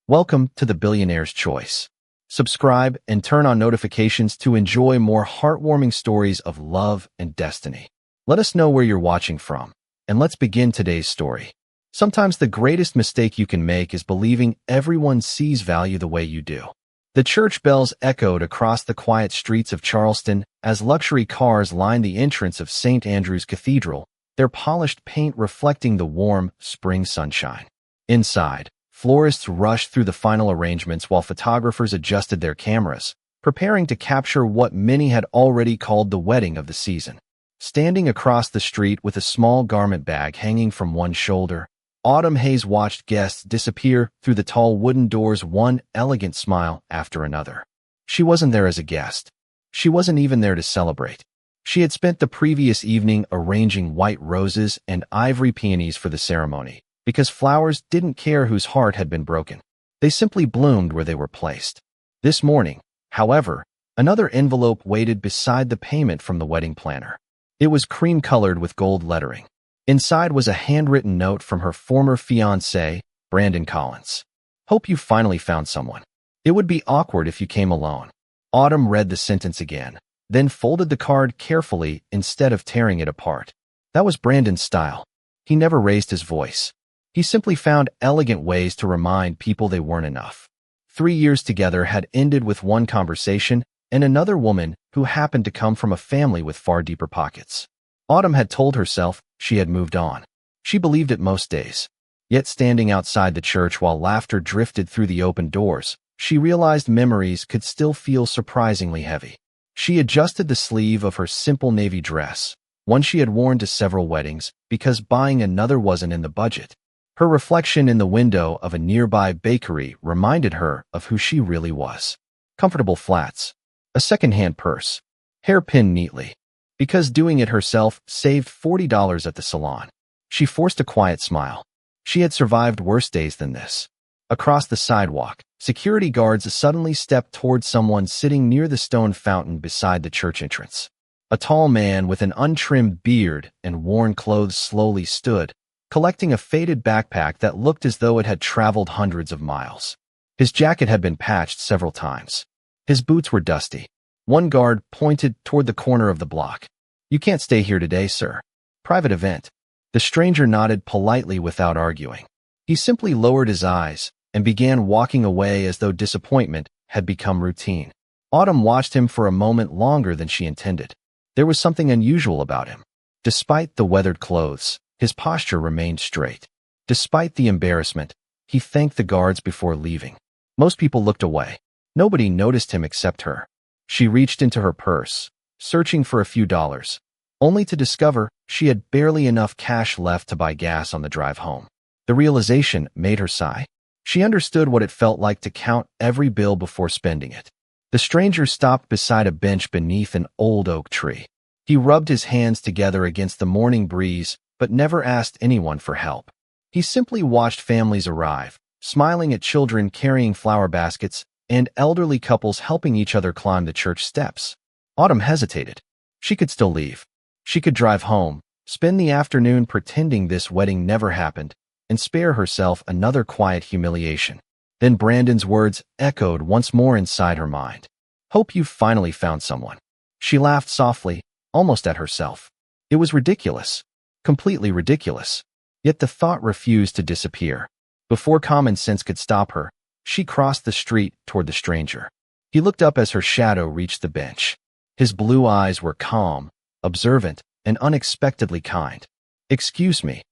Welcome to the Billionaire's Choice. Subscribe and turn on notifications to enjoy more heartwarming stories of love and destiny. Let us know where you're watching from, and let's begin today's story. Sometimes the greatest mistake you can make is believing everyone sees value the way you do. The church bells echoed across the quiet streets of Charleston as luxury cars lined the entrance of St. Andrew's Cathedral, their polished paint reflecting the warm spring sunshine. Inside, florists rushed through the final arrangements while photographers adjusted their cameras, preparing to capture what many had already called the wedding of the season. Standing across the street with a small garment bag hanging from one shoulder, Autumn Hayes watched guests disappear through the tall wooden doors, one elegant smile after another. She wasn't there as a guest. She wasn't even there to celebrate. She had spent the previous evening arranging white roses and ivory peonies for the ceremony, because flowers didn't care whose heart had been broken. They simply bloomed where they were placed. This morning, however, another envelope waited beside the payment from the wedding planner. It was cream-colored with gold lettering. Inside was a handwritten note from her former fiancé, Brandon Collins. "Hope you finally found someone. It would be awkward if you came alone." Autumn read the sentence again, then folded the card carefully instead of tearing it apart. That was Brandon's style. He never raised his voice. He simply found elegant ways to remind people they weren't enough. 3 years together had ended with one conversation and another woman who happened to come from a family with far deeper pockets. Autumn had told herself she had moved on. She believed it most days. Yet standing outside the church while laughter drifted through the open doors, she realized memories could still feel surprisingly heavy. She adjusted the sleeve of her simple navy dress, one she had worn to several weddings, because buying another wasn't in the budget. Her reflection in the window of a nearby bakery reminded her of who she really was. Comfortable flats, a second-hand purse, hair pinned neatly. Because doing it herself saved $40 at the salon. She forced a quiet smile. She had survived worse days than this. Across the sidewalk, security guards suddenly stepped toward someone sitting near the stone fountain beside the church entrance. A tall man with an untrimmed beard and worn clothes slowly stood, collecting a faded backpack that looked as though it had traveled hundreds of miles. His jacket had been patched several times. His boots were dusty. One guard pointed toward the corner of the block. "You can't stay here today, sir. Private event." The stranger nodded politely without arguing. He simply lowered his eyes and began walking away as though disappointment had become routine. Autumn watched him for a moment longer than she intended. There was something unusual about him. Despite the weathered clothes, his posture remained straight. Despite the embarrassment, he thanked the guards before leaving. Most people looked away. Nobody noticed him except her. She reached into her purse, searching for a few dollars, only to discover she had barely enough cash left to buy gas on the drive home. The realization made her sigh. She understood what it felt like to count every bill before spending it. The stranger stopped beside a bench beneath an old oak tree. He rubbed his hands together against the morning breeze, but never asked anyone for help. He simply watched families arrive, smiling at children carrying flower baskets and elderly couples helping each other climb the church steps. Autumn hesitated. She could still leave. She could drive home, spend the afternoon pretending this wedding never happened, and spare herself another quiet humiliation. Then Brandon's words echoed once more inside her mind. "Hope you've finally found someone." She laughed softly, almost at herself. It was ridiculous. Completely ridiculous. Yet the thought refused to disappear. Before common sense could stop her, she crossed the street toward the stranger. He looked up as her shadow reached the bench. His blue eyes were calm, observant, and unexpectedly kind. "Excuse me,"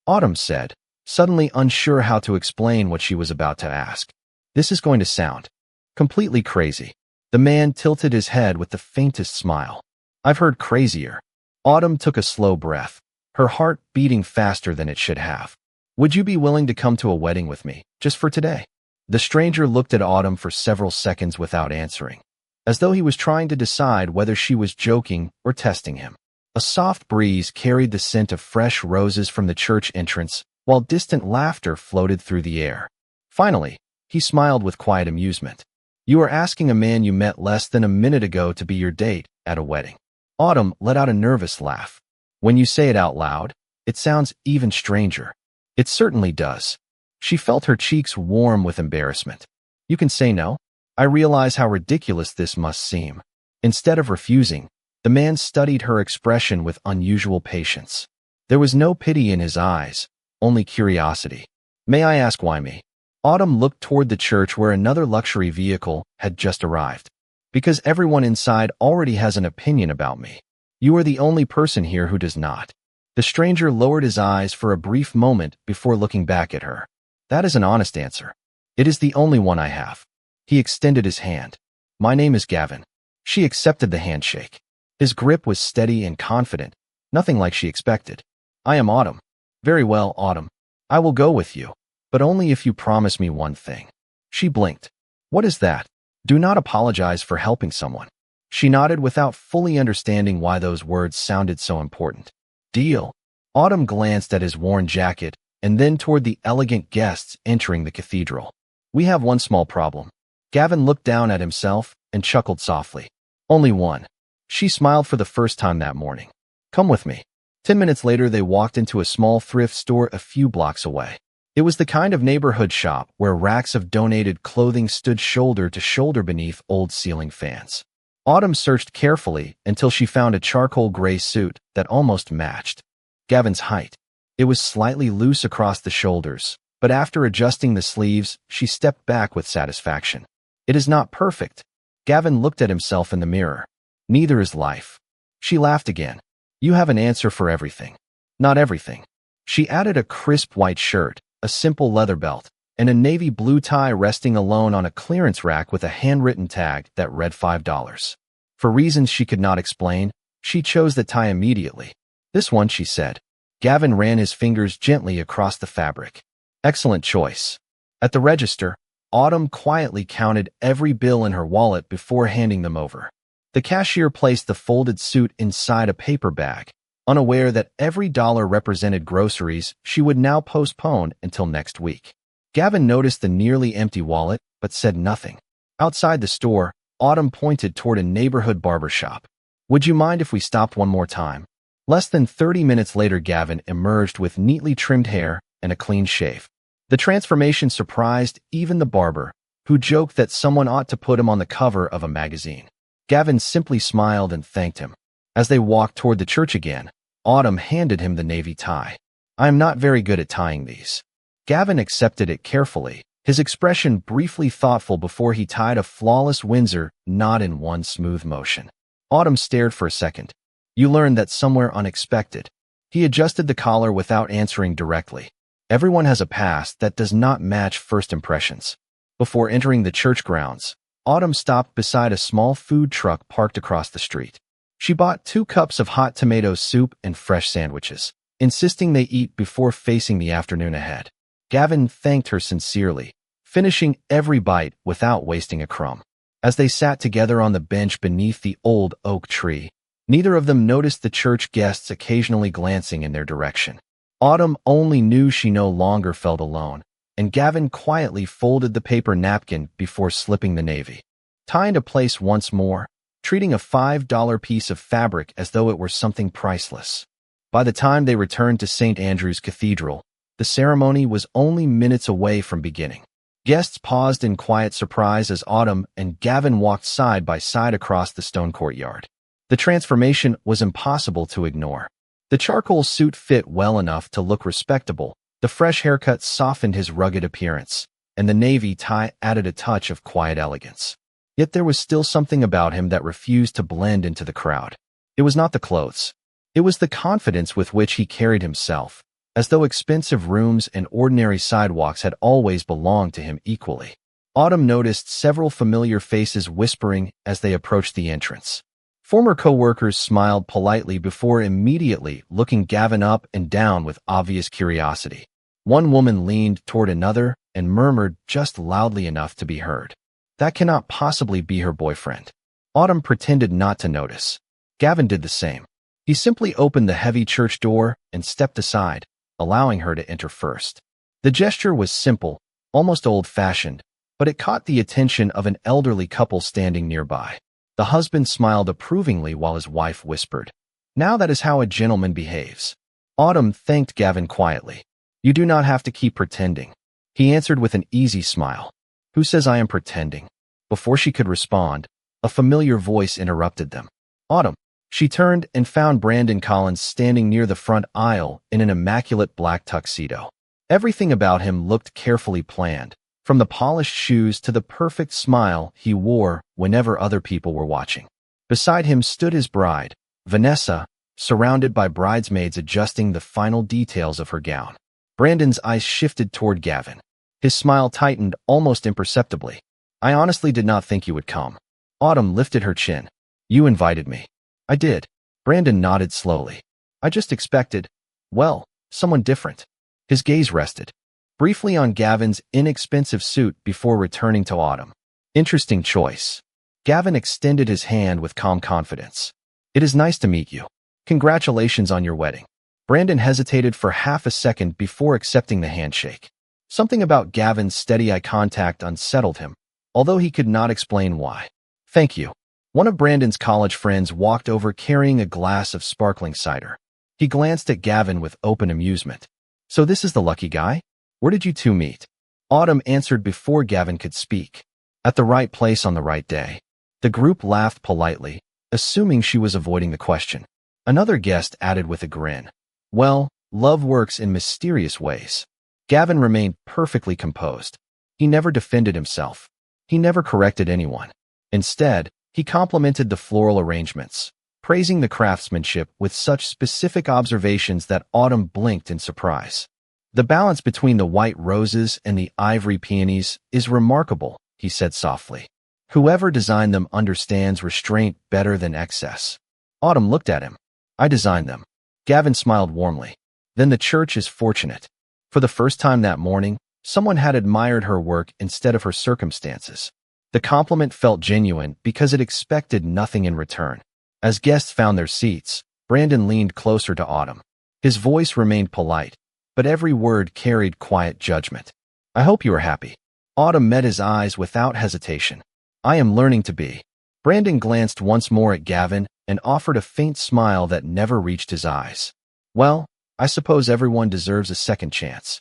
Autumn said, suddenly unsure how to explain what she was about to ask. "This is going to sound completely crazy." The man tilted his head with the faintest smile. "I've heard crazier." Autumn took a slow breath, her heart beating faster than it should have. "Would you be willing to come to a wedding with me, just for today?" The stranger looked at Autumn for several seconds without answering, as though he was trying to decide whether she was joking or testing him. A soft breeze carried the scent of fresh roses from the church entrance, while distant laughter floated through the air. Finally, he smiled with quiet amusement. "You are asking a man you met less than a minute ago to be your date at a wedding." Autumn let out a nervous laugh. "When you say it out loud, it sounds even stranger." "It certainly does." She felt her cheeks warm with embarrassment. You can say no? I realize how ridiculous this must seem. Instead of refusing, the man studied her expression with unusual patience. There was no pity in his eyes, only curiosity. May I ask why me? Autumn looked toward the church where another luxury vehicle had just arrived. Because everyone inside already has an opinion about me. You are the only person here who does not. The stranger lowered his eyes for a brief moment before looking back at her. That is an honest answer. It is the only one I have. He extended his hand. My name is Gavin. She accepted the handshake. His grip was steady and confident, nothing like she expected. I am Autumn. Very well, Autumn. I will go with you, but only if you promise me one thing. She blinked. What is that? Do not apologize for helping someone. She nodded without fully understanding why those words sounded so important. Deal. Autumn glanced at his worn jacket and then toward the elegant guests entering the cathedral. We have one small problem. Gavin looked down at himself and chuckled softly. Only one. She smiled for the first time that morning. Come with me. 10 minutes later, they walked into a small thrift store a few blocks away. It was the kind of neighborhood shop where racks of donated clothing stood shoulder to shoulder beneath old ceiling fans. Autumn searched carefully until she found a charcoal gray suit that almost matched Gavin's height. It was slightly loose across the shoulders, but after adjusting the sleeves, she stepped back with satisfaction. It is not perfect. Gavin looked at himself in the mirror. Neither is life. She laughed again. You have an answer for everything. Not everything. She added a crisp white shirt, a simple leather belt, and a navy blue tie resting alone on a clearance rack with a handwritten tag that read $5. For reasons she could not explain, she chose the tie immediately. This one, she said. Gavin ran his fingers gently across the fabric. Excellent choice. At the register, Autumn quietly counted every bill in her wallet before handing them over. The cashier placed the folded suit inside a paper bag, unaware that every dollar represented groceries she would now postpone until next week. Gavin noticed the nearly empty wallet, but said nothing. Outside the store, Autumn pointed toward a neighborhood barber shop. Would you mind if we stopped one more time? Less than 30 minutes later, Gavin emerged with neatly trimmed hair and a clean shave. The transformation surprised even the barber, who joked that someone ought to put him on the cover of a magazine. Gavin simply smiled and thanked him. As they walked toward the church again, Autumn handed him the navy tie. I am not very good at tying these. Gavin accepted it carefully, his expression briefly thoughtful before he tied a flawless Windsor knot in one smooth motion. Autumn stared for a second. You learned that somewhere unexpected. He adjusted the collar without answering directly. Everyone has a past that does not match first impressions. Before entering the church grounds, Autumn stopped beside a small food truck parked across the street. She bought 2 cups of hot tomato soup and fresh sandwiches, insisting they eat before facing the afternoon ahead. Gavin thanked her sincerely, finishing every bite without wasting a crumb. As they sat together on the bench beneath the old oak tree, neither of them noticed the church guests occasionally glancing in their direction. Autumn only knew she no longer felt alone, and Gavin quietly folded the paper napkin before slipping the navy. Tie into place once more, treating a $5 piece of fabric as though it were something priceless. By the time they returned to St. Andrew's Cathedral, the ceremony was only minutes away from beginning. Guests paused in quiet surprise as Autumn and Gavin walked side by side across the stone courtyard. The transformation was impossible to ignore. The charcoal suit fit well enough to look respectable, the fresh haircut softened his rugged appearance, and the navy tie added a touch of quiet elegance. Yet there was still something about him that refused to blend into the crowd. It was not the clothes. It was the confidence with which he carried himself, as though expensive rooms and ordinary sidewalks had always belonged to him equally. Autumn noticed several familiar faces whispering as they approached the entrance. Former co-workers smiled politely before immediately looking Gavin up and down with obvious curiosity. One woman leaned toward another and murmured just loudly enough to be heard. That cannot possibly be her boyfriend. Autumn pretended not to notice. Gavin did the same. He simply opened the heavy church door and stepped aside, allowing her to enter first. The gesture was simple, almost old-fashioned, but it caught the attention of an elderly couple standing nearby. The husband smiled approvingly while his wife whispered, "Now that is how a gentleman behaves." Autumn thanked Gavin quietly. "You do not have to keep pretending. He answered with an easy smile. Who says I am pretending? Before she could respond, a familiar voice interrupted them. Autumn. She turned and found Brandon Collins standing near the front aisle in an immaculate black tuxedo. Everything about him looked carefully planned, from the polished shoes to the perfect smile he wore whenever other people were watching. Beside him stood his bride, Vanessa, surrounded by bridesmaids adjusting the final details of her gown. Brandon's eyes shifted toward Gavin. His smile tightened almost imperceptibly. I honestly did not think you would come. Autumn lifted her chin. You invited me. I did. Brandon nodded slowly. I just expected, well, someone different. His gaze rested briefly on Gavin's inexpensive suit before returning to Autumn. Interesting choice. Gavin extended his hand with calm confidence. It is nice to meet you. Congratulations on your wedding. Brandon hesitated for half a second before accepting the handshake. Something about Gavin's steady eye contact unsettled him, although he could not explain why. Thank you. One of Brandon's college friends walked over carrying a glass of sparkling cider. He glanced at Gavin with open amusement. So this is the lucky guy? Where did you two meet? Autumn answered before Gavin could speak. At the right place on the right day. The group laughed politely, assuming she was avoiding the question. Another guest added with a grin. Well, love works in mysterious ways. Gavin remained perfectly composed. He never defended himself. He never corrected anyone. Instead, he complimented the floral arrangements, praising the craftsmanship with such specific observations that Autumn blinked in surprise. The balance between the white roses and the ivory peonies is remarkable, he said softly. Whoever designed them understands restraint better than excess. Autumn looked at him. I designed them. Gavin smiled warmly. Then the church is fortunate. For the first time that morning, someone had admired her work instead of her circumstances. The compliment felt genuine because it expected nothing in return. As guests found their seats, Brandon leaned closer to Autumn. His voice remained polite, but every word carried quiet judgment. I hope you are happy. Autumn met his eyes without hesitation. I am learning to be. Brandon glanced once more at Gavin and offered a faint smile that never reached his eyes. Well, I suppose everyone deserves a second chance.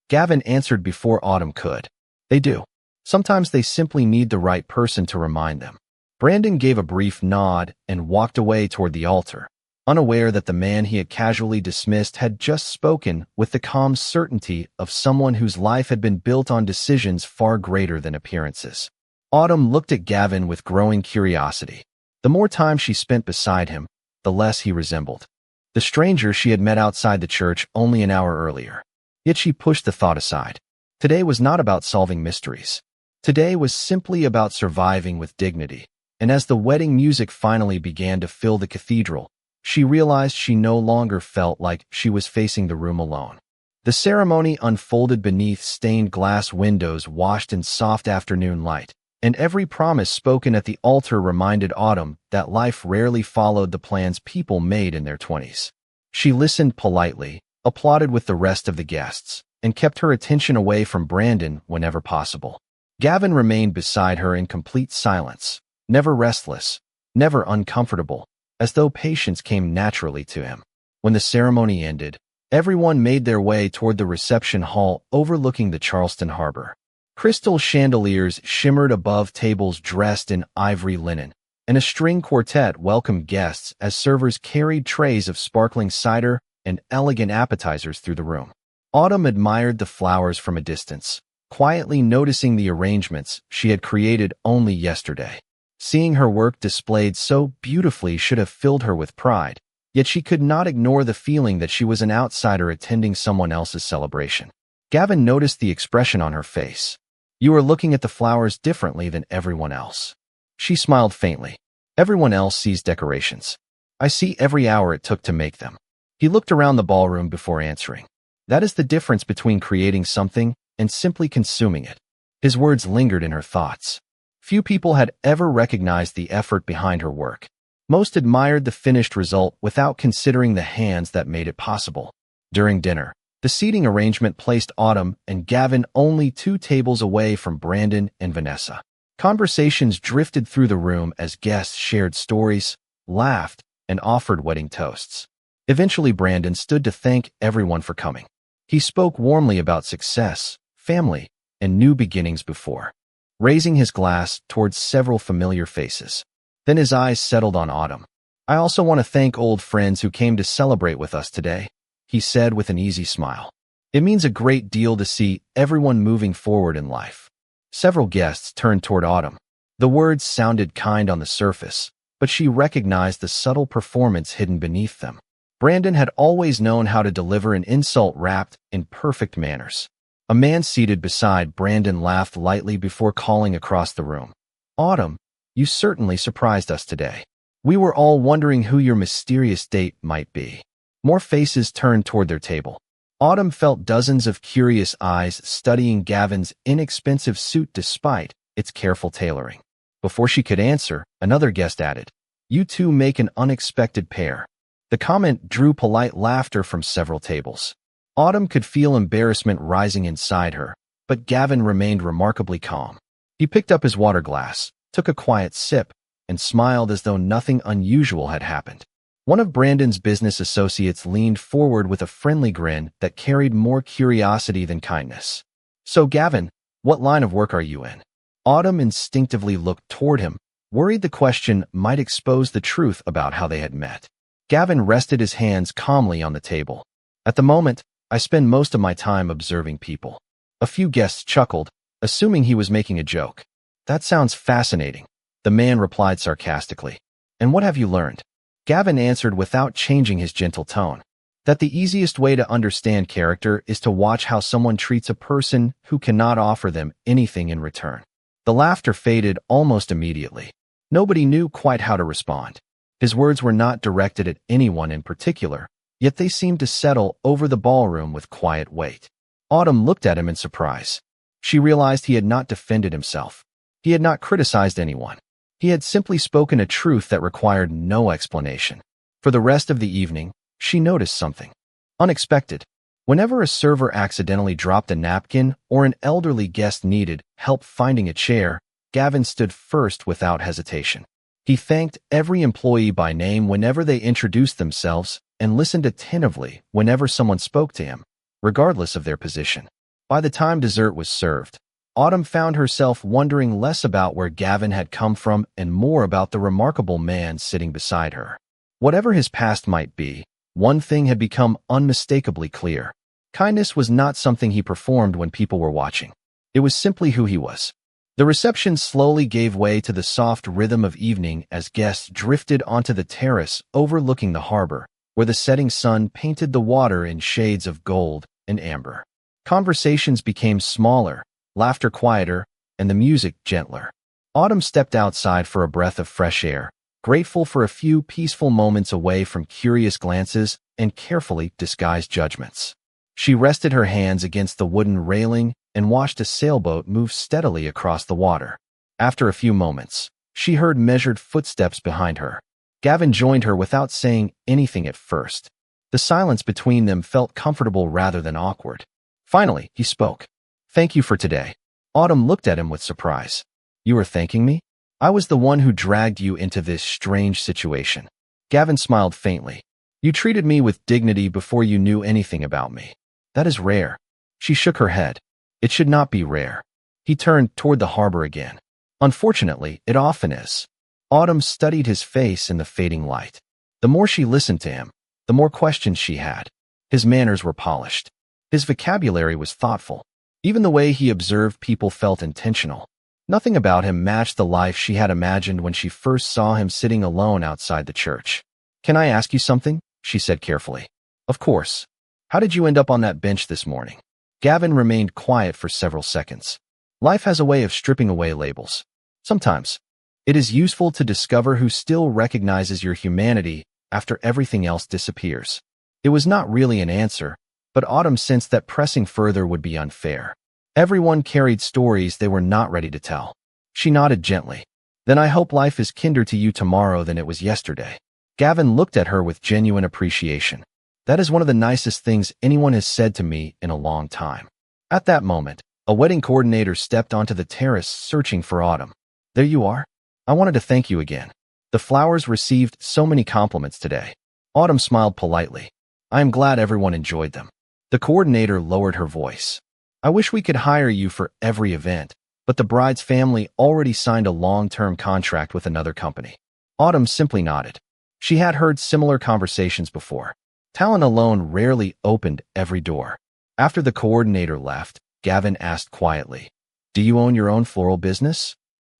Gavin answered before Autumn could. They do. Sometimes they simply need the right person to remind them. Brandon gave a brief nod and walked away toward the altar, unaware that the man he had casually dismissed had just spoken with the calm certainty of someone whose life had been built on decisions far greater than appearances. Autumn looked at Gavin with growing curiosity. The more time she spent beside him, the less he resembled the stranger she had met outside the church only an hour earlier. Yet she pushed the thought aside. Today was not about solving mysteries. Today was simply about surviving with dignity. And as the wedding music finally began to fill the cathedral, she realized she no longer felt like she was facing the room alone. The ceremony unfolded beneath stained glass windows washed in soft afternoon light, and every promise spoken at the altar reminded Autumn that life rarely followed the plans people made in their 20s. She listened politely, applauded with the rest of the guests, and kept her attention away from Brandon whenever possible. Gavin remained beside her in complete silence, never restless, never uncomfortable, as though patience came naturally to him. When the ceremony ended, everyone made their way toward the reception hall overlooking the Charleston harbor. Crystal chandeliers shimmered above tables dressed in ivory linen, and a string quartet welcomed guests as servers carried trays of sparkling cider and elegant appetizers through the room. Autumn admired the flowers from a distance, quietly noticing the arrangements she had created only yesterday. Seeing her work displayed so beautifully should have filled her with pride, yet she could not ignore the feeling that she was an outsider attending someone else's celebration. Gavin noticed the expression on her face. You are looking at the flowers differently than everyone else. She smiled faintly. Everyone else sees decorations. I see every hour it took to make them. He looked around the ballroom before answering. That is the difference between creating something and simply consuming it. His words lingered in her thoughts. Few people had ever recognized the effort behind her work. Most admired the finished result without considering the hands that made it possible. During dinner, the seating arrangement placed Autumn and Gavin only 2 tables away from Brandon and Vanessa. Conversations drifted through the room as guests shared stories, laughed, and offered wedding toasts. Eventually, Brandon stood to thank everyone for coming. He spoke warmly about success, family, and new beginnings before, raising his glass towards several familiar faces. Then his eyes settled on Autumn. "I also want to thank old friends who came to celebrate with us today," he said with an easy smile. "It means a great deal to see everyone moving forward in life." Several guests turned toward Autumn. The words sounded kind on the surface, but she recognized the subtle performance hidden beneath them. Brandon had always known how to deliver an insult wrapped in perfect manners. A man seated beside Brandon laughed lightly before calling across the room, "Autumn, you certainly surprised us today. We were all wondering who your mysterious date might be." More faces turned toward their table. Autumn felt dozens of curious eyes studying Gavin's inexpensive suit despite its careful tailoring. Before she could answer, another guest added, "You two make an unexpected pair." The comment drew polite laughter from several tables. Autumn could feel embarrassment rising inside her, but Gavin remained remarkably calm. He picked up his water glass, took a quiet sip, and smiled as though nothing unusual had happened. One of Brandon's business associates leaned forward with a friendly grin that carried more curiosity than kindness. "So, Gavin, what line of work are you in?" Autumn instinctively looked toward him, worried the question might expose the truth about how they had met. Gavin rested his hands calmly on the table. "At the moment, I spend most of my time observing people." A few guests chuckled, assuming he was making a joke. "That sounds fascinating," the man replied sarcastically. "And what have you learned?" Gavin answered without changing his gentle tone. "That the easiest way to understand character is to watch how someone treats a person who cannot offer them anything in return." The laughter faded almost immediately. Nobody knew quite how to respond. His words were not directed at anyone in particular, yet they seemed to settle over the ballroom with quiet weight. Autumn looked at him in surprise. She realized he had not defended himself. He had not criticized anyone. He had simply spoken a truth that required no explanation. For the rest of the evening, she noticed something unexpected. Whenever a server accidentally dropped a napkin or an elderly guest needed help finding a chair, Gavin stood first without hesitation. He thanked every employee by name whenever they introduced themselves and listened attentively whenever someone spoke to him, regardless of their position. By the time dessert was served, Autumn found herself wondering less about where Gavin had come from and more about the remarkable man sitting beside her. Whatever his past might be, one thing had become unmistakably clear. Kindness was not something he performed when people were watching. It was simply who he was. The reception slowly gave way to the soft rhythm of evening as guests drifted onto the terrace overlooking the harbor, where the setting sun painted the water in shades of gold and amber. Conversations became smaller, laughter quieter, and the music gentler. Autumn stepped outside for a breath of fresh air, grateful for a few peaceful moments away from curious glances and carefully disguised judgments. She rested her hands against the wooden railing and watched a sailboat move steadily across the water. After a few moments, she heard measured footsteps behind her. Gavin joined her without saying anything at first. The silence between them felt comfortable rather than awkward. Finally, he spoke. "Thank you for today." Autumn looked at him with surprise. "You are thanking me? I was the one who dragged you into this strange situation." Gavin smiled faintly. "You treated me with dignity before you knew anything about me. That is rare." She shook her head. "It should not be rare." He turned toward the harbor again. "Unfortunately, it often is." Autumn studied his face in the fading light. The more she listened to him, the more questions she had. His manners were polished. His vocabulary was thoughtful. Even the way he observed people felt intentional. Nothing about him matched the life she had imagined when she first saw him sitting alone outside the church. "Can I ask you something?" she said carefully. "Of course. How did you end up on that bench this morning?" Gavin remained quiet for several seconds. Life has a way of stripping away labels. Sometimes, it is useful to discover who still recognizes your humanity after everything else disappears. It was not really an answer, but Autumn sensed that pressing further would be unfair. Everyone carried stories they were not ready to tell. She nodded gently. "Then I hope life is kinder to you tomorrow than it was yesterday." Gavin looked at her with genuine appreciation. "That is one of the nicest things anyone has said to me in a long time." At that moment, a wedding coordinator stepped onto the terrace searching for Autumn. "There you are. I wanted to thank you again. The flowers received so many compliments today." Autumn smiled politely. "I am glad everyone enjoyed them." The coordinator lowered her voice. I wish we could hire you for every event, but the bride's family already signed a long-term contract with another company. Autumn simply nodded. She had heard similar conversations before. Talent alone rarely opened every door. After the coordinator left, Gavin asked quietly, "Do you own your own floral business?"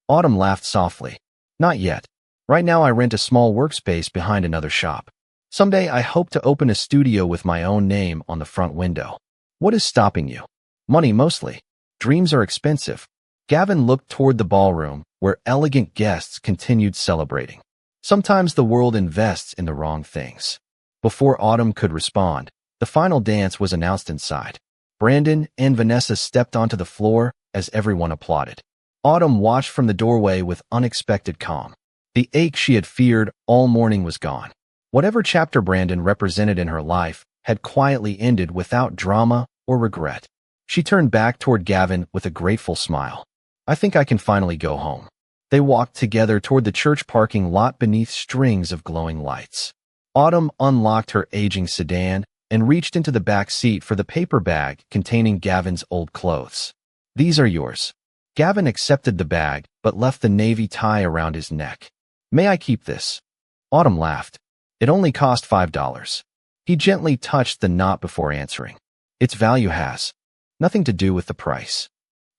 Autumn laughed softly. "Not yet. Right now I rent a small workspace behind another shop. Someday I hope to open a studio with my own name on the front window." "What is stopping you?" "Money mostly. Dreams are expensive." Gavin looked toward the ballroom, where elegant guests continued celebrating. Sometimes the world invests in the wrong things. Before Autumn could respond, the final dance was announced inside. Brandon and Vanessa stepped onto the floor as everyone applauded. Autumn watched from the doorway with unexpected calm. The ache she had feared all morning was gone. Whatever chapter Brandon represented in her life had quietly ended without drama or regret. She turned back toward Gavin with a grateful smile. "I think I can finally go home." They walked together toward the church parking lot beneath strings of glowing lights. Autumn unlocked her aging sedan and reached into the back seat for the paper bag containing Gavin's old clothes. "These are yours." Gavin accepted the bag but left the navy tie around his neck. "May I keep this?" Autumn laughed. "It only cost $5. He gently touched the knot before answering. "Its value has nothing to do with the price."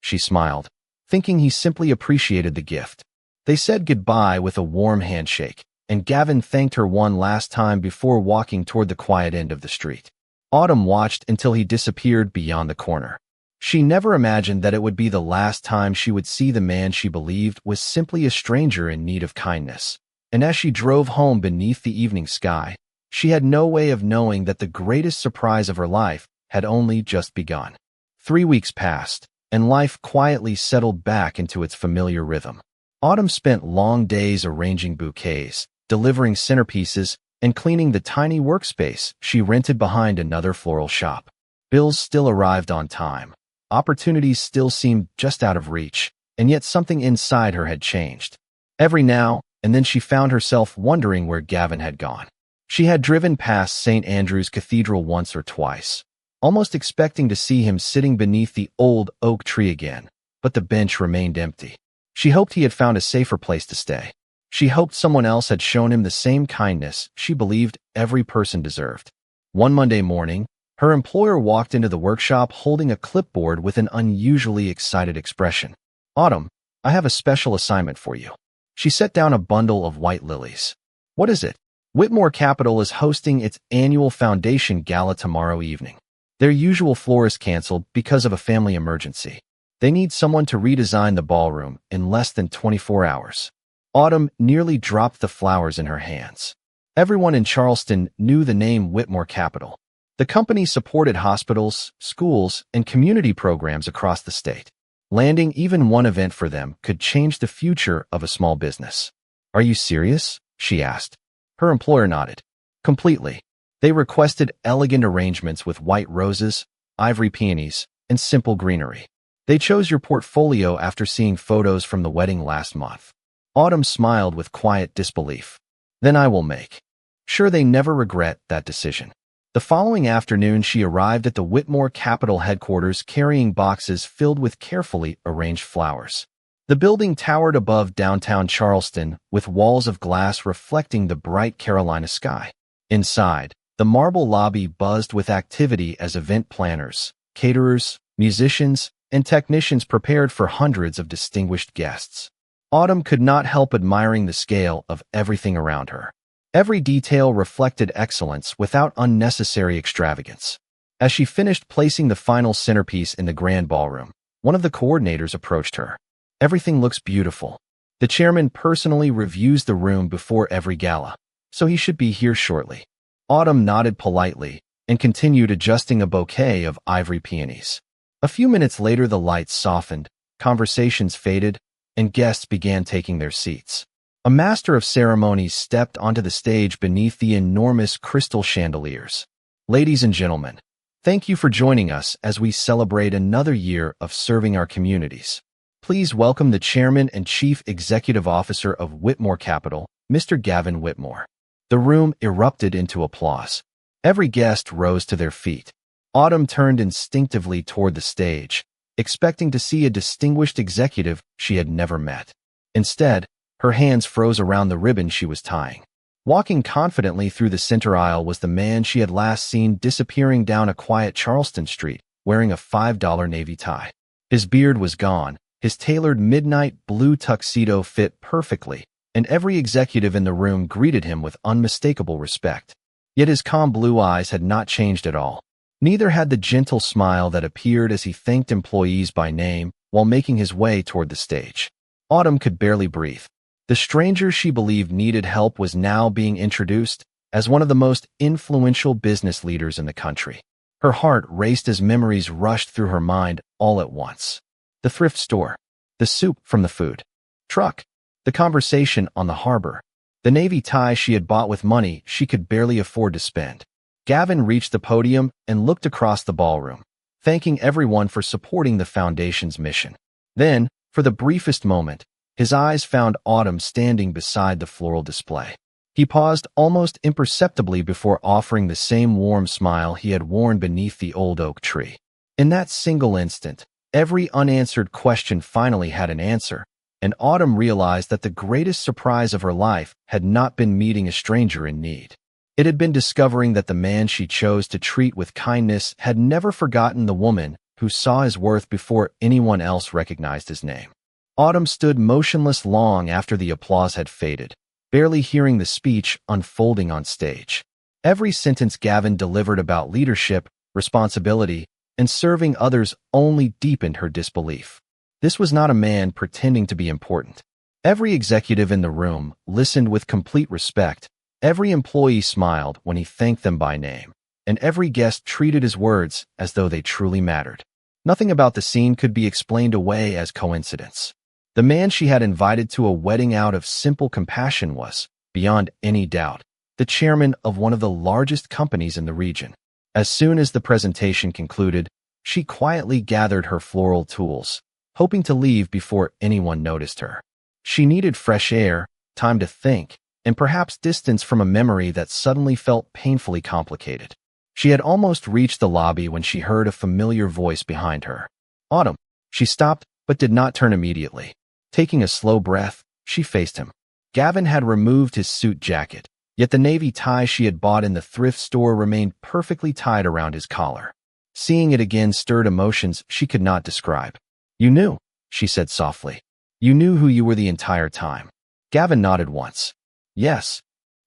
She smiled, thinking he simply appreciated the gift. They said goodbye with a warm handshake, and Gavin thanked her one last time before walking toward the quiet end of the street. Autumn watched until he disappeared beyond the corner. She never imagined that it would be the last time she would see the man she believed was simply a stranger in need of kindness. And as she drove home beneath the evening sky, she had no way of knowing that the greatest surprise of her life had only just begun. 3 weeks passed, and life quietly settled back into its familiar rhythm. Autumn spent long days arranging bouquets, delivering centerpieces, and cleaning the tiny workspace she rented behind another floral shop. Bills still arrived on time. Opportunities still seemed just out of reach, and yet something inside her had changed. Every now and then she found herself wondering where Gavin had gone. She had driven past St. Andrew's Cathedral once or twice, almost expecting to see him sitting beneath the old oak tree again, but the bench remained empty. She hoped he had found a safer place to stay. She hoped someone else had shown him the same kindness she believed every person deserved. One Monday morning, her employer walked into the workshop holding a clipboard with an unusually excited expression. "Autumn, I have a special assignment for you." She set down a bundle of white lilies. "What is it?" "Whitmore Capital is hosting its annual foundation gala tomorrow evening. Their usual florist canceled because of a family emergency. They need someone to redesign the ballroom in less than 24 hours. Autumn nearly dropped the flowers in her hands. Everyone in Charleston knew the name Whitmore Capital. The company supported hospitals, schools, and community programs across the state. Landing even one event for them could change the future of a small business. "Are you serious?" she asked. Her employer nodded. "Completely." They requested elegant arrangements with white roses, ivory peonies, and simple greenery. "They chose your portfolio after seeing photos from the wedding last month." Autumn smiled with quiet disbelief. "Then I will make sure they never regret that decision." The following afternoon, she arrived at the Whitmore Capital headquarters carrying boxes filled with carefully arranged flowers. The building towered above downtown Charleston, with walls of glass reflecting the bright Carolina sky. Inside, the marble lobby buzzed with activity as event planners, caterers, musicians, and technicians prepared for hundreds of distinguished guests. Autumn could not help admiring the scale of everything around her. Every detail reflected excellence without unnecessary extravagance. As she finished placing the final centerpiece in the grand ballroom, one of the coordinators approached her. "Everything looks beautiful. The chairman personally reviews the room before every gala, so he should be here shortly." Autumn nodded politely and continued adjusting a bouquet of ivory peonies. A few minutes later, the lights softened, conversations faded, and guests began taking their seats. A master of ceremonies stepped onto the stage beneath the enormous crystal chandeliers. "Ladies and gentlemen, thank you for joining us as we celebrate another year of serving our communities. Please welcome the Chairman and Chief Executive Officer of Whitmore Capital, Mr. Gavin Whitmore." The room erupted into applause. Every guest rose to their feet. Autumn turned instinctively toward the stage, expecting to see a distinguished executive she had never met. Instead, her hands froze around the ribbon she was tying. Walking confidently through the center aisle was the man she had last seen disappearing down a quiet Charleston street, wearing a $5 navy tie. His beard was gone, his tailored midnight blue tuxedo fit perfectly, and every executive in the room greeted him with unmistakable respect. Yet his calm blue eyes had not changed at all. Neither had the gentle smile that appeared as he thanked employees by name while making his way toward the stage. Autumn could barely breathe. The stranger she believed needed help was now being introduced as one of the most influential business leaders in the country. Her heart raced as memories rushed through her mind all at once. The thrift store, the soup from the food truck, the conversation on the harbor, the navy tie she had bought with money she could barely afford to spend. Gavin reached the podium and looked across the ballroom, thanking everyone for supporting the foundation's mission. Then, for the briefest moment, his eyes found Autumn standing beside the floral display. He paused almost imperceptibly before offering the same warm smile he had worn beneath the old oak tree. In that single instant, every unanswered question finally had an answer, and Autumn realized that the greatest surprise of her life had not been meeting a stranger in need. It had been discovering that the man she chose to treat with kindness had never forgotten the woman who saw his worth before anyone else recognized his name. Autumn stood motionless long after the applause had faded, barely hearing the speech unfolding on stage. Every sentence Gavin delivered about leadership, responsibility, and serving others only deepened her disbelief. This was not a man pretending to be important. Every executive in the room listened with complete respect, every employee smiled when he thanked them by name, and every guest treated his words as though they truly mattered. Nothing about the scene could be explained away as coincidence. The man she had invited to a wedding out of simple compassion was, beyond any doubt, the chairman of one of the largest companies in the region. As soon as the presentation concluded, she quietly gathered her floral tools, hoping to leave before anyone noticed her. She needed fresh air, time to think, and perhaps distance from a memory that suddenly felt painfully complicated. She had almost reached the lobby when she heard a familiar voice behind her. Autumn. She stopped, but did not turn immediately. Taking a slow breath, she faced him. Gavin had removed his suit jacket, yet the navy tie she had bought in the thrift store remained perfectly tied around his collar. Seeing it again stirred emotions she could not describe. "You knew," she said softly. "You knew who you were the entire time." Gavin nodded once. "Yes.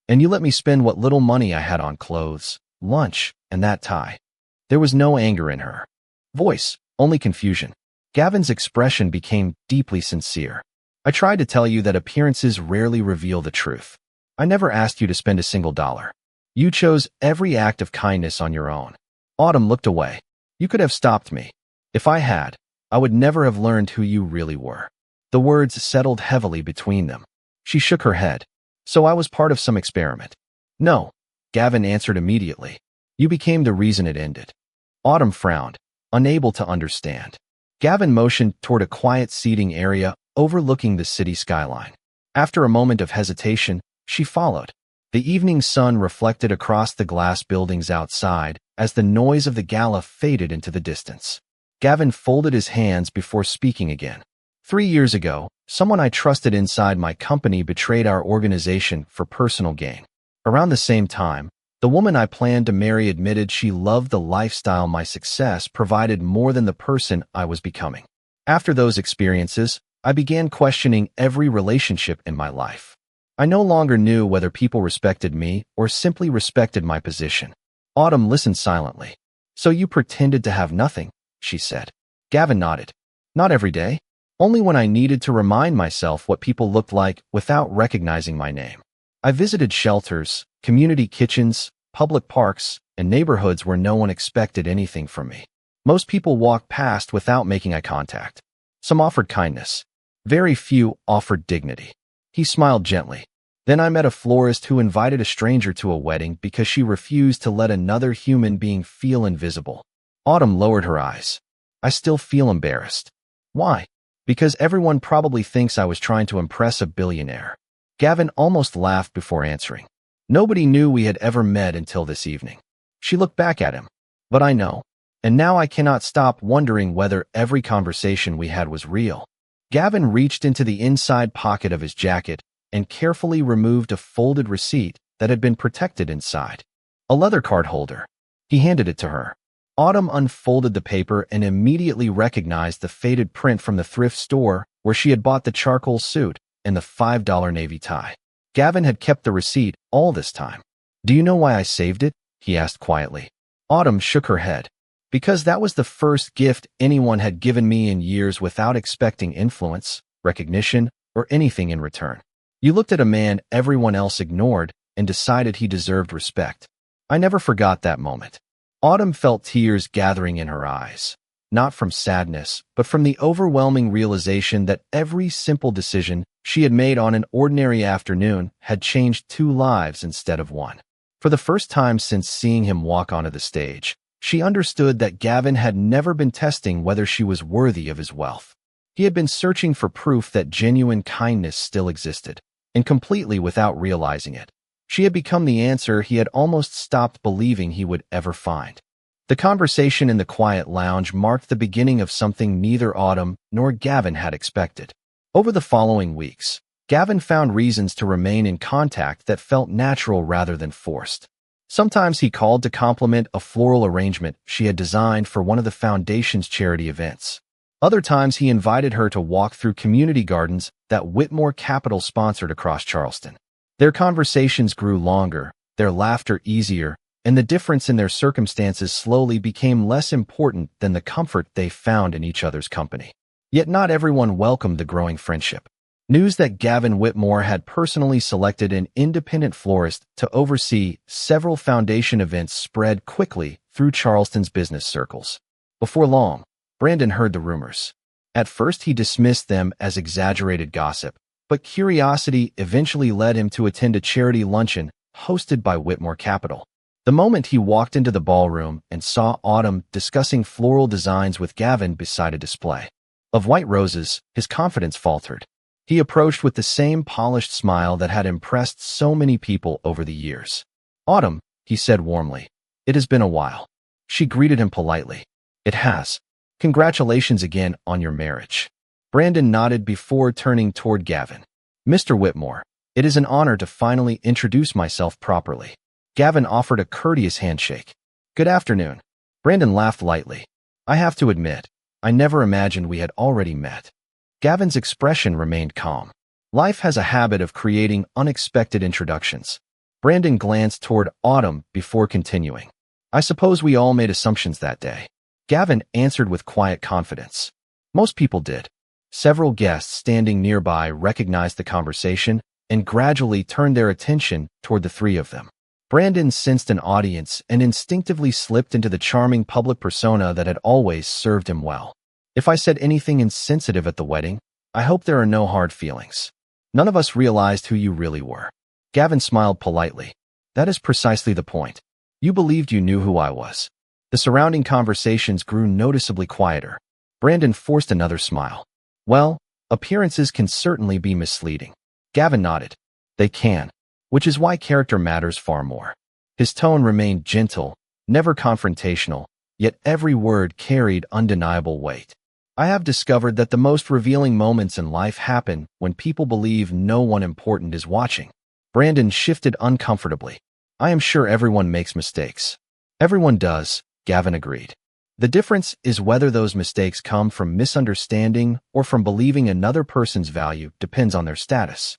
And you let me spend what little money I had on clothes, lunch, and that tie." There was no anger in her voice, only confusion. Gavin's expression became deeply sincere. "I tried to tell you that appearances rarely reveal the truth. I never asked you to spend a single dollar. You chose every act of kindness on your own." Autumn looked away. "You could have stopped me. If I had, I would never have learned who you really were." The words settled heavily between them. She shook her head. "So I was part of some experiment." "No," Gavin answered immediately. "You became the reason it ended." Autumn frowned, unable to understand. Gavin motioned toward a quiet seating area overlooking the city skyline. After a moment of hesitation, she followed. The evening sun reflected across the glass buildings outside as the noise of the gala faded into the distance. Gavin folded his hands before speaking again. 3 years ago, someone I trusted inside my company betrayed our organization for personal gain. Around the same time, the woman I planned to marry admitted she loved the lifestyle my success provided more than the person I was becoming. After those experiences, I began questioning every relationship in my life. I no longer knew whether people respected me or simply respected my position. Autumn listened silently. "So you pretended to have nothing," she said. Gavin nodded. "Not every day. Only when I needed to remind myself what people looked like without recognizing my name. I visited shelters, community kitchens, public parks, and neighborhoods where no one expected anything from me. Most people walked past without making eye contact. Some offered kindness. Very few offered dignity." He smiled gently. "Then I met a florist who invited a stranger to a wedding because she refused to let another human being feel invisible." Autumn lowered her eyes. "I still feel embarrassed." "Why?" "Because everyone probably thinks I was trying to impress a billionaire." Gavin almost laughed before answering. "Nobody knew we had ever met until this evening." She looked back at him. "But I know. And now I cannot stop wondering whether every conversation we had was real. Gavin reached into the inside pocket of his jacket and carefully removed a folded receipt that had been protected inside. A leather card holder. He handed it to her. Autumn unfolded the paper and immediately recognized the faded print from the thrift store where she had bought the charcoal suit and the $5 navy tie. Gavin had kept the receipt all this time. "Do you know why I saved it?" he asked quietly. Autumn shook her head. "Because that was the first gift anyone had given me in years without expecting influence, recognition, or anything in return. You looked at a man everyone else ignored and decided he deserved respect. I never forgot that moment." Autumn felt tears gathering in her eyes, not from sadness, but from the overwhelming realization that every simple decision she had made on an ordinary afternoon had changed 2 lives instead of 1. For the first time since seeing him walk onto the stage, she understood that Gavin had never been testing whether she was worthy of his wealth. He had been searching for proof that genuine kindness still existed, and completely without realizing it, she had become the answer he had almost stopped believing he would ever find. The conversation in the quiet lounge marked the beginning of something neither Autumn nor Gavin had expected. Over the following weeks, Gavin found reasons to remain in contact that felt natural rather than forced. Sometimes he called to compliment a floral arrangement she had designed for one of the foundation's charity events. Other times he invited her to walk through community gardens that Whitmore Capital sponsored across Charleston. Their conversations grew longer, their laughter easier, and the difference in their circumstances slowly became less important than the comfort they found in each other's company. Yet not everyone welcomed the growing friendship. News that Gavin Whitmore had personally selected an independent florist to oversee several foundation events spread quickly through Charleston's business circles. Before long, Brandon heard the rumors. At first he dismissed them as exaggerated gossip, but curiosity eventually led him to attend a charity luncheon hosted by Whitmore Capital. The moment he walked into the ballroom and saw Autumn discussing floral designs with Gavin beside a display of white roses, his confidence faltered. He approached with the same polished smile that had impressed so many people over the years. "Autumn," he said warmly, "it has been a while." She greeted him politely. "It has. Congratulations again on your marriage." Brandon nodded before turning toward Gavin. "Mr. Whitmore, it is an honor to finally introduce myself properly." Gavin offered a courteous handshake. "Good afternoon." Brandon laughed lightly. "I have to admit, I never imagined we had already met." Gavin's expression remained calm. Life has a habit of creating unexpected introductions. Brandon glanced toward Autumn before continuing. "I suppose we all made assumptions that day." Gavin answered with quiet confidence. "Most people did." Several guests standing nearby recognized the conversation and gradually turned their attention toward the 3 of them. Brandon sensed an audience and instinctively slipped into the charming public persona that had always served him well. "If I said anything insensitive at the wedding, I hope there are no hard feelings. None of us realized who you really were." Gavin smiled politely. "That is precisely the point. You believed you knew who I was." The surrounding conversations grew noticeably quieter. Brandon forced another smile. "Well, appearances can certainly be misleading." Gavin nodded. "They can, which is why character matters far more." His tone remained gentle, never confrontational, yet every word carried undeniable weight. "I have discovered that the most revealing moments in life happen when people believe no one important is watching." Brandon shifted uncomfortably. "I am sure everyone makes mistakes." "Everyone does," Gavin agreed. "The difference is whether those mistakes come from misunderstanding or from believing another person's value depends on their status."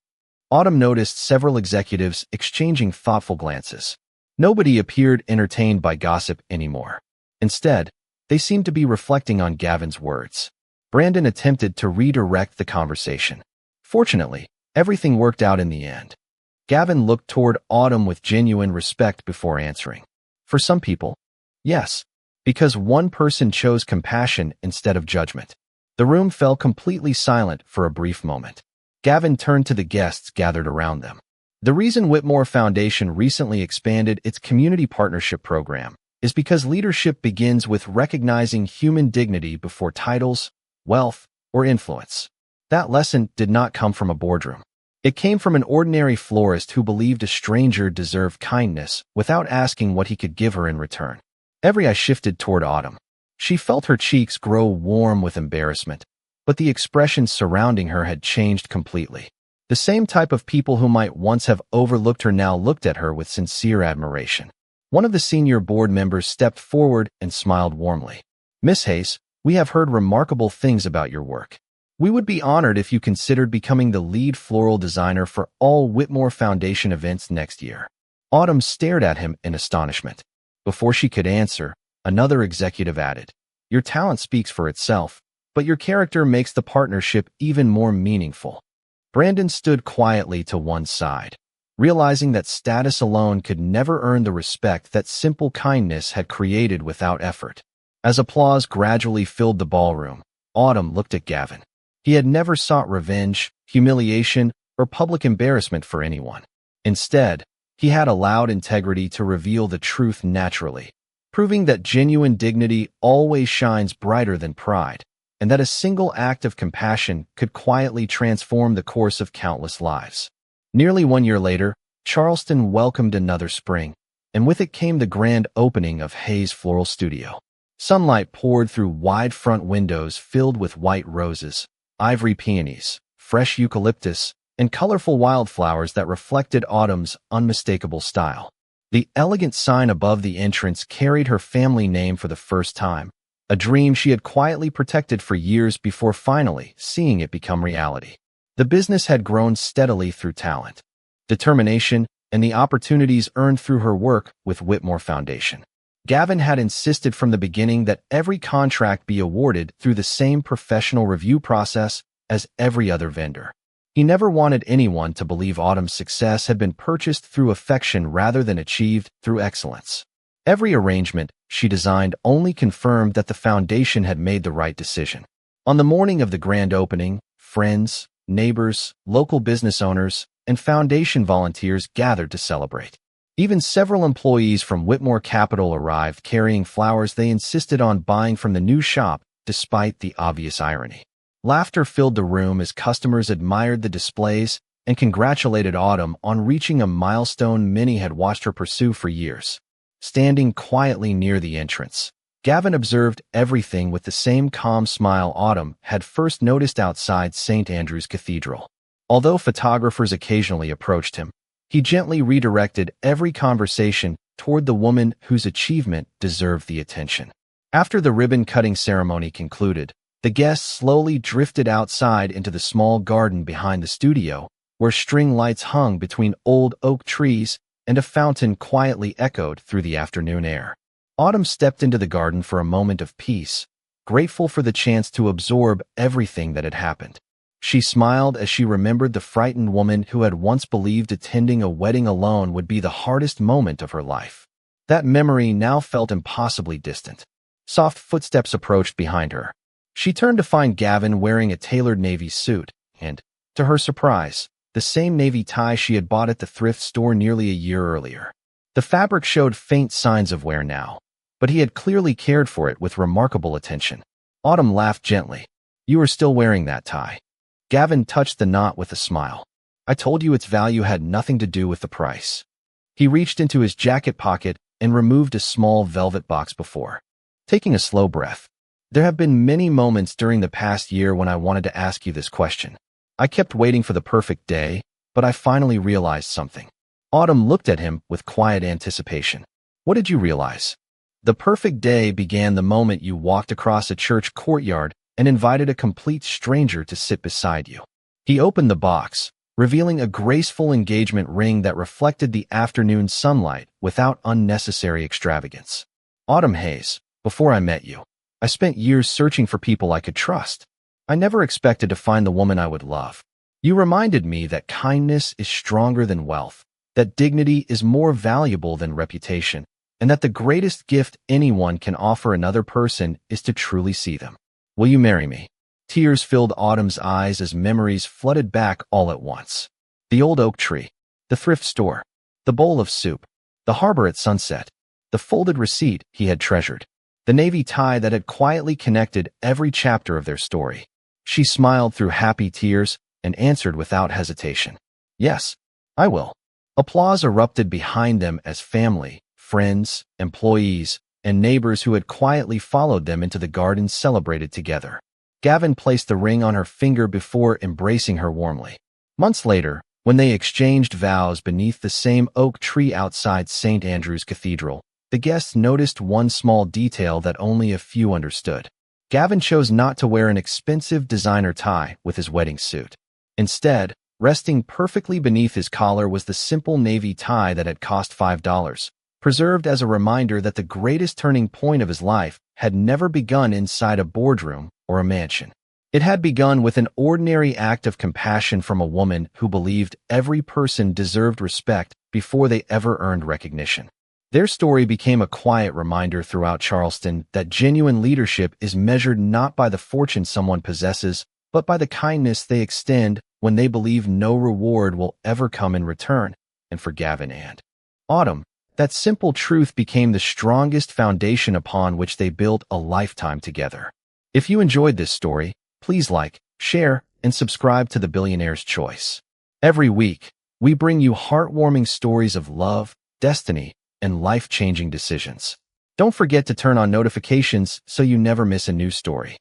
Autumn noticed several executives exchanging thoughtful glances. Nobody appeared entertained by gossip anymore. Instead, they seemed to be reflecting on Gavin's words. Brandon attempted to redirect the conversation. Fortunately, everything worked out in the end. Gavin looked toward Autumn with genuine respect before answering. "For some people, yes, because one person chose compassion instead of judgment." The room fell completely silent for a brief moment. Gavin turned to the guests gathered around them. "The reason Whitmore Foundation recently expanded its community partnership program is because leadership begins with recognizing human dignity before titles, wealth, or influence." That lesson did not come from a boardroom. It came from an ordinary florist who believed a stranger deserved kindness without asking what he could give her in return. Every eye shifted toward Autumn. She felt her cheeks grow warm with embarrassment, but the expressions surrounding her had changed completely. The same type of people who might once have overlooked her now looked at her with sincere admiration. One of the senior board members stepped forward and smiled warmly. "Miss Hayes, we have heard remarkable things about your work. We would be honored if you considered becoming the lead floral designer for all Whitmore Foundation events next year." Autumn stared at him in astonishment. Before she could answer, another executive added, "Your talent speaks for itself, but your character makes the partnership even more meaningful." Brandon stood quietly to one side, realizing that status alone could never earn the respect that simple kindness had created without effort. As applause gradually filled the ballroom, Autumn looked at Gavin. He had never sought revenge, humiliation, or public embarrassment for anyone. Instead, he had allowed integrity to reveal the truth naturally, proving that genuine dignity always shines brighter than pride, and that a single act of compassion could quietly transform the course of countless lives. Nearly 1 year later, Charleston welcomed another spring, and with it came the grand opening of Hayes Floral Studio. Sunlight poured through wide front windows filled with white roses, ivory peonies, fresh eucalyptus, and colorful wildflowers that reflected autumn's unmistakable style. The elegant sign above the entrance carried her family name for the first time, a dream she had quietly protected for years before finally seeing it become reality. The business had grown steadily through talent, determination, and the opportunities earned through her work with Whitmore Foundation. Gavin had insisted from the beginning that every contract be awarded through the same professional review process as every other vendor. He never wanted anyone to believe Autumn's success had been purchased through affection rather than achieved through excellence. Every arrangement she designed only confirmed that the foundation had made the right decision. On the morning of the grand opening, friends, neighbors, local business owners, and foundation volunteers gathered to celebrate. Even several employees from Whitmore Capital arrived carrying flowers they insisted on buying from the new shop, despite the obvious irony. Laughter filled the room as customers admired the displays and congratulated Autumn on reaching a milestone many had watched her pursue for years. Standing quietly near the entrance, Gavin observed everything with the same calm smile Autumn had first noticed outside St. Andrew's Cathedral. Although photographers occasionally approached him, he gently redirected every conversation toward the woman whose achievement deserved the attention. After the ribbon-cutting ceremony concluded, the guests slowly drifted outside into the small garden behind the studio, where string lights hung between old oak trees and a fountain quietly echoed through the afternoon air. Autumn stepped into the garden for a moment of peace, grateful for the chance to absorb everything that had happened. She smiled as she remembered the frightened woman who had once believed attending a wedding alone would be the hardest moment of her life. That memory now felt impossibly distant. Soft footsteps approached behind her. She turned to find Gavin wearing a tailored navy suit and, to her surprise, the same navy tie she had bought at the thrift store nearly a year earlier. The fabric showed faint signs of wear now, but he had clearly cared for it with remarkable attention. Autumn laughed gently. "You are still wearing that tie." Gavin touched the knot with a smile. "I told you its value had nothing to do with the price." He reached into his jacket pocket and removed a small velvet box before taking a slow breath. "There have been many moments during the past year when I wanted to ask you this question. I kept waiting for the perfect day, but I finally realized something." Autumn looked at him with quiet anticipation. "What did you realize?" "The perfect day began the moment you walked across a church courtyard and invited a complete stranger to sit beside you." He opened the box, revealing a graceful engagement ring that reflected the afternoon sunlight without unnecessary extravagance. "Autumn Hayes, before I met you, I spent years searching for people I could trust. I never expected to find the woman I would love. You reminded me that kindness is stronger than wealth, that dignity is more valuable than reputation, and that the greatest gift anyone can offer another person is to truly see them. Will you marry me?" Tears filled Autumn's eyes as memories flooded back all at once. The old oak tree, the thrift store, the bowl of soup, the harbor at sunset, the folded receipt he had treasured, the navy tie that had quietly connected every chapter of their story. She smiled through happy tears and answered without hesitation, "Yes, I will." Applause erupted behind them as family, friends, employees, and neighbors who had quietly followed them into the garden celebrated together. Gavin placed the ring on her finger before embracing her warmly. Months later, when they exchanged vows beneath the same oak tree outside St. Andrew's Cathedral, the guests noticed one small detail that only a few understood. Gavin chose not to wear an expensive designer tie with his wedding suit. Instead, resting perfectly beneath his collar was the simple navy tie that had cost $5, preserved as a reminder that the greatest turning point of his life had never begun inside a boardroom or a mansion. It had begun with an ordinary act of compassion from a woman who believed every person deserved respect before they ever earned recognition. Their story became a quiet reminder throughout Charleston that genuine leadership is measured not by the fortune someone possesses, but by the kindness they extend when they believe no reward will ever come in return. And for Gavin and Autumn, that simple truth became the strongest foundation upon which they built a lifetime together. If you enjoyed this story, please like, share, and subscribe to the Billionaire's Choice. Every week, we bring you heartwarming stories of love, destiny, and life-changing decisions. Don't forget to turn on notifications so you never miss a new story.